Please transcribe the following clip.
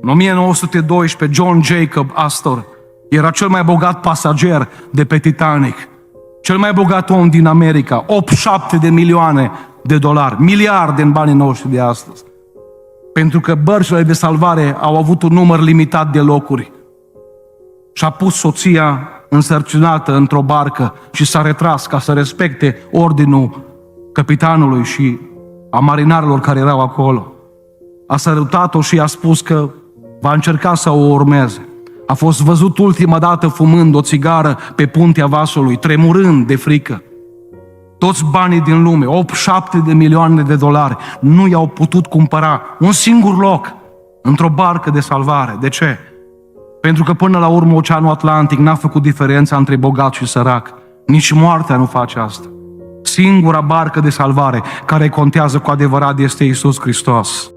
În 1912, John Jacob Astor era cel mai bogat pasager de pe Titanic, cel mai bogat om din America, 87 de milioane de dolari, miliarde în banii noștri de astăzi. Pentru că bărcile de salvare au avut un număr limitat de locuri. Și-a pus soția însărcinată într-o barcă și s-a retras ca să respecte ordinul capitanului și a marinarilor care erau acolo. A salutat-o și i-a spus că va încerca să o urmeze. A fost văzut ultima dată fumând o țigară pe puntea vasului, tremurând de frică. Toți banii din lume, 87 de milioane de dolari, nu i-au putut cumpăra un singur loc într-o barcă de salvare. De ce? Pentru că până la urmă Oceanul Atlantic n-a făcut diferența între bogat și sărac. Nici moartea nu face asta. Singura barcă de salvare care contează cu adevărat este Iisus Hristos.